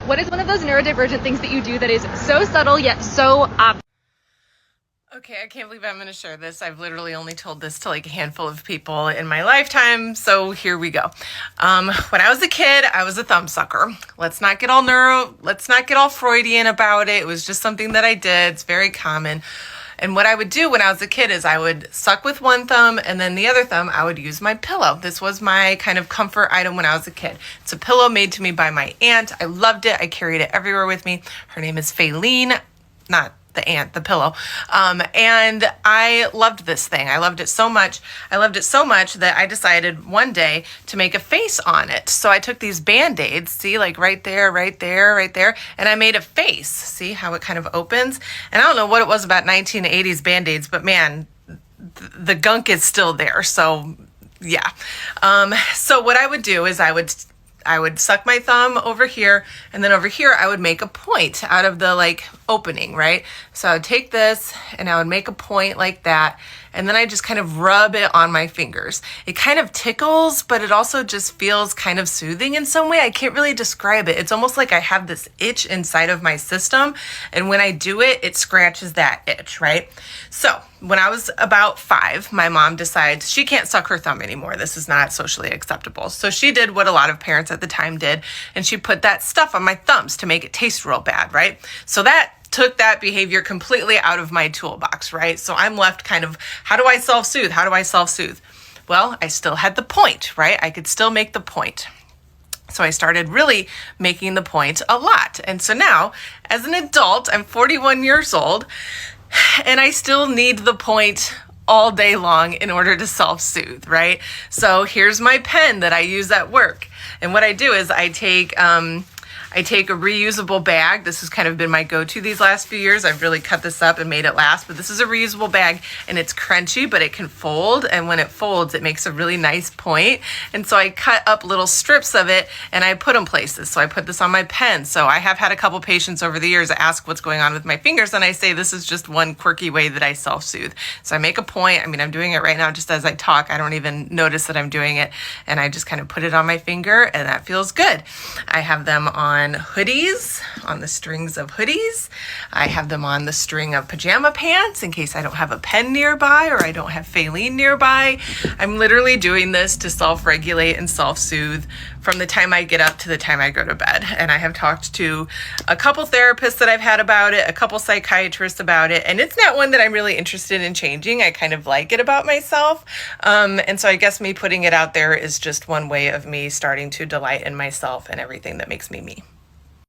What is one of those neurodivergent things that you do that is so subtle yet so obvious? Okay, I can't believe I'm going to share this. I've literally only told this to like a handful of people in my lifetime, so here we go. When I was a kid, I was a thumb sucker. Let's not get all Freudian about it. It was just something that I did. It's very common. And what I would do when I was a kid is I would suck with one thumb, and then the other thumb I would use my pillow. This was my kind of comfort item when I was a kid. It's a pillow made to me by my aunt. I loved it. I carried it everywhere with me. Her name is Faylene, not the ant, the pillow. And I loved this thing. I loved it so much. I loved it so much that I decided one day to make a face on it. So I took these Band-Aids, see, like right there, right there, right there, and I made a face. See how it kind of opens? And I don't know what it was about 1980s Band-Aids, but man, the gunk is still there. So yeah. So what I would do is I would suck my thumb over here, and then over here I would make a point out of the like opening, right? So I would take this and I would make a point like that, and then I just kind of rub it on my fingers. It kind of tickles, but it also just feels kind of soothing in some way. I can't really describe it. It's almost like I have this itch inside of my system, and when I do it, it scratches that itch, right? So when I was about 5, my mom decides she can't suck her thumb anymore. This is not socially acceptable. So she did what a lot of parents at the time did, and she put that stuff on my thumbs to make it taste real bad, right? So that took that behavior completely out of my toolbox, right? So I'm left kind of, how do I self-soothe? How do I self-soothe? Well, I still had the point, right? I could still make the point. So I started really making the point a lot. And so now, as an adult, I'm 41 years old, and I still need the point all day long in order to self-soothe, right? So here's my pen that I use at work. And what I do is I take a reusable bag. This has kind of been my go-to these last few years. I've really cut this up and made it last, but this is a reusable bag, and it's crunchy, but it can fold. And when it folds, it makes a really nice point. And so I cut up little strips of it and I put them places. So I put this on my pen. So I have had a couple patients over the years ask what's going on with my fingers, and I say this is just one quirky way that I self-soothe. So I make a point. I mean, I'm doing it right now just as I talk. I don't even notice that I'm doing it. And I just kind of put it on my finger, and that feels good. I have them on hoodies, on the strings of hoodies. I have them on the string of pajama pants in case I don't have a pen nearby or I don't have Faylene nearby. I'm literally doing this to self-regulate and self-soothe from the time I get up to the time I go to bed. And I have talked to a couple therapists that I've had about it, a couple psychiatrists about it, and it's not one that I'm really interested in changing. I kind of like it about myself. And so I guess me putting it out there is just one way of me starting to delight in myself and everything that makes me me.